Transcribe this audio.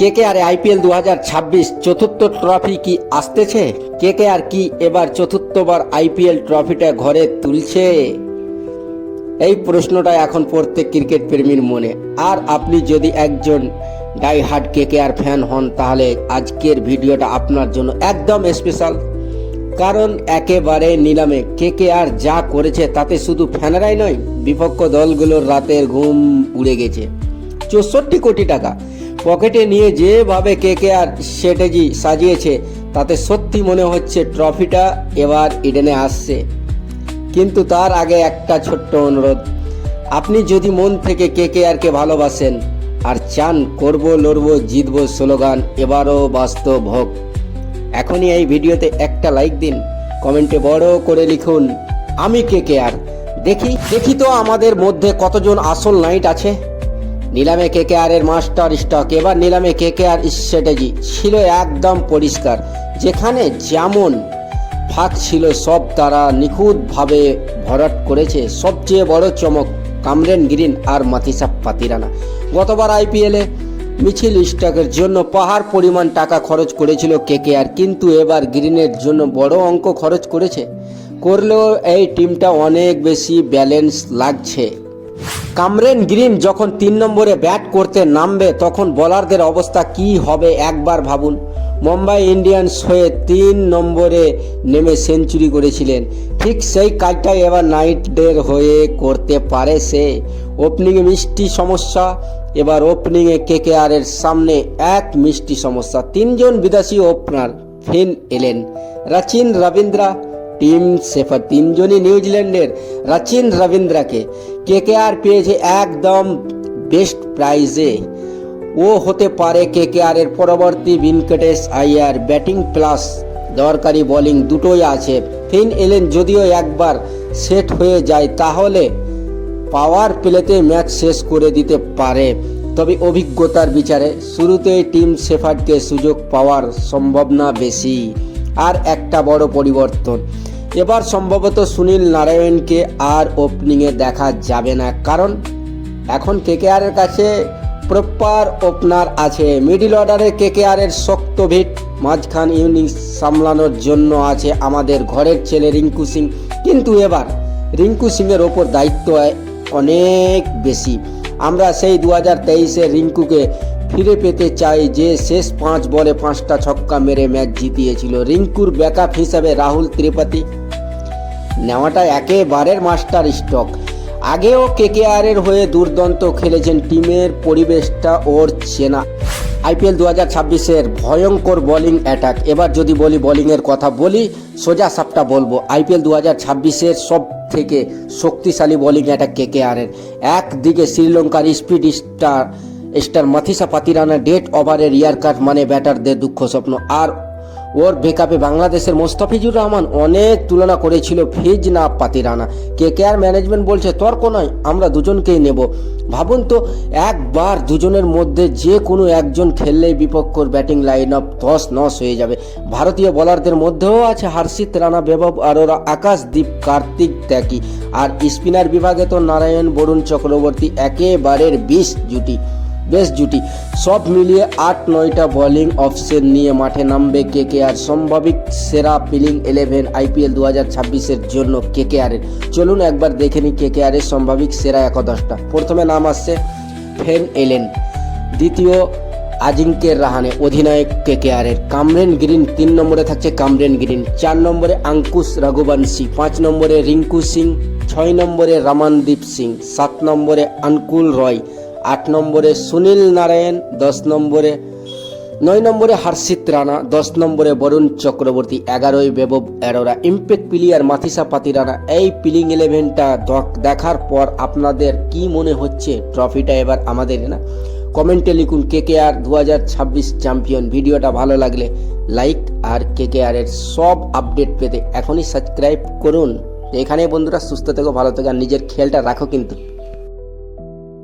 KKR IPL 2026 চতুর্থ trophy কি আসতেছে? কেকেআর কি এবার চতুর্থবার আইপিএল ট্রফিটা ঘরে তুলছে? এই প্রশ্নটা এখন প্রত্যেক ক্রিকেট প্রেমীর মনে। আর আপনি যদি একজন ডাই হার্ড কেকেআর ফ্যান হন, তাহলে আজকের ভিডিওটা আপনার জন্য একদম স্পেশাল। কারণ একেবারে নিলামে কেকেআর যা করেছে তাতে শুধু ফ্যানেরাই নয়, বিপক্ষ দলগুলোর রাতের ঘুম উড়ে গেছে। 64 কোটি টাকা পকেটে নিয়ে যেভাবে কেকেআর স্ট্র্যাটেজি সাজিয়েছে, তাতে সত্যি মনে হচ্ছে ট্রফিটা এবার ইডেনে আসছে। কিন্তু তার আগে একটা ছোট্ট অনুরোধ, আপনি যদি মন থেকে কেকেআরকে ভালোবাসেন আর চান করব লড়বো জিতবো স্লোগান এবারও বাস্তব হোক, এখনই এই ভিডিওতে একটা লাইক দিন, কমেন্টে বড় করে লিখুন আমি কেকেআর। দেখি তো আমাদের মধ্যে কতজন আসল নাইট আছে। নিলামে কেকেআর এর মাস্টার স্টক। এবার নিলামে কেকেআর স্ট্র্যাটেজি ছিল একদম পরিষ্কার। যেখানে যেমন ফাঁক ছিল সব তারা নিখুঁতভাবে ভরাট করেছে। সবচেয়ে বড় চমক কামরেন গ্রিন আর মাথিসা পাতিরানা। গতবার আইপিএলে মিচেল স্টার্কের জন্য পাহাড় পরিমাণ টাকা খরচ করেছিল কেকেআর, কিন্তু এবার গ্রিনের জন্য বড় অঙ্ক খরচ করলেও এই টিমটা অনেক বেশি ব্যালেন্স লাগছে। কামরেন গ্রিন যখন 3 নম্বরে ব্যাট করতে নামবে, তখন বোলারদের অবস্থা কি হবে একবার ভাবুন। মুম্বাই ইন্ডিয়ান্স হয়ে 3 নম্বরে নেমে সেঞ্চুরি করেছিলেন, ঠিক সেই কাজটাই এবার নাইটদের হয়ে করতে পারে সে। ওপেনিংয়ে মিষ্টি সমস্যা, এবার ওপেনিংয়ে কেকেআর এর সামনে এক মিষ্টি সমস্যা। 3 জন বিদেশি ওপেনার, ফিন এলেন, রাচিন রবীন্দ্রা, টিম শেফার, 3 জনই নিউজিল্যান্ডের। রাচিন রবীন্দ্রাকে কেকেআর পেয়েছে একদম বেস্ট প্রাইজে। ও হতে পারে কেকেআর এর পরবর্তী ভেঙ্কটেশ আইয়ার। ব্যাটিং প্লাস দরকারি বোলিং দুটোই আছে। ফিন এলেন যদিও একবার সেট হয়ে যায়, তাহলে পাওয়ার প্লেতে ম্যাচ শেষ করে দিতে পারে, তবে অভিজ্ঞতার বিচারে শুরুতেই টিম শেফার্ডকে সুযোগ পাওয়ার সম্ভাবনা বেশি। আর একটা বড় পরিবর্তন, এবার সম্ভবত সুনীল নারায়ণকে আর ওপেনিংয়ে দেখা যাবে না, কারণ এখন কেকেআর এর কাছে প্রপার ওপেনার আছে। মিডল অর্ডারে কেকেআর এর শক্ত ভিট, মাঝখান ইনিংস সামলানোর জন্য আছে আমাদের ঘরের ছেলে রিঙ্কু সিং। কিন্তু এবার রিঙ্কু সিংয়ের ওপর দায়িত্ব অনেক বেশি। আমরা সেই 2023-এর রিঙ্কুকে ফিরে পেতে চাই, যে শেষ 5 বলে 5টা ছক্কা মেরে ম্যাচ জিতিয়েছিল। রিঙ্কুর ব্যাকআপ হিসাবে রাহুল ত্রিপাঠী নেওয়াটা একেবারের মাস্টার স্ট্রোক। আগেও কেকেআর এর হয়ে দুর্দান্ত খেলেছেন, টিমের পরিবেশটা ওর চেনা। আইপিএল 2026-এর ভয়ঙ্কর বোলিং অ্যাটাক। এবার যদি বলি বোলিংয়ের কথা, বলি সোজা সাপটা বলবো, আইপিএল 2026-এর সব থেকে শক্তিশালী বোলিং অ্যাটাক কেকেআর এর। একদিকে শ্রীলঙ্কার speed star Matheesha Pathirana, dead ওভারের ইয়ারকাট মানে ব্যাটারদের দুঃখ স্বপ্ন। আর ওর ব্যাকআপে বাংলাদেশের মোস্তাফিজুর রহমান। অনেক তুলনা করেছিল ফিজ না পাতিরানা। কেকেআর ম্যানেজমেন্ট বলছে তর্ক নয়, আমরা দুজনকেই নেব। ভাবুন তো, একবার দুজনের মধ্যে যে কোনো একজন খেললেই বিপক্ষর ব্যাটিং লাইন আপ তছনছ হয়ে যাবে। ভারতীয় বোলারদের মধ্যেও আছে হর্ষিত রানা, বৈভব অরোরা, আকাশদীপ, কার্তিক ত্যাগী। আর স্পিনার বিভাগে তো নারায়ণ, বরুণ চক্রবর্তী একেবারের বেশ জুটি। সব মিলিয়ে 8-9টা বোলিং অপশন নিয়ে মাঠে নামবে কেকেআর। সম্ভাবিক সেরা প্লেইং 11 আইপিএল 2026-এর জন্য কেকেআর এর। চলুন একবার দেখে নিই কেকেআর এর সম্ভাবিক সেরা একাদশটা। প্রথমে নাম আসছে ফিন এলেন, দ্বিতীয় আজিঙ্ক্য রাহানে, অধিনায়ক কেকেআর এর। কামরেন গ্রিন 3 নম্বরে থাকছে কামরেন গ্রিন, 4 নম্বরে আঙ্কুশ রঘুবংশী, 5 নম্বরে রিঙ্কু সিং, 6 নম্বরে রমনদীপ সিং, 7 নম্বরে আনকুল রয়, 8 নম্বরে সুনীল নারায়ণ, 9 নম্বরে হর্ষিত রানা, 10 নম্বরে বরুণ চক্রবর্তী, 11ই বৈভব অরোরা। Impact player Matheesha Pathirana. এই প্লেইং 11টা দেখার পর আপনাদের কি মনে হচ্ছে ট্রফিটা এবার আমাদের না? কমেন্টে লিখুন কেকেআর 2026 চ্যাম্পিয়ন। ভিডিওটা ভালো লাগলে লাইক, আর কেকেআর এর সব আপডেট পেতে এখনই সাবস্ক্রাইব করুন। এখানে বন্ধুরা সুস্থ থেকো, ভালো থেকো, আর নিজের খেয়ালটা রাখো কিন্তু।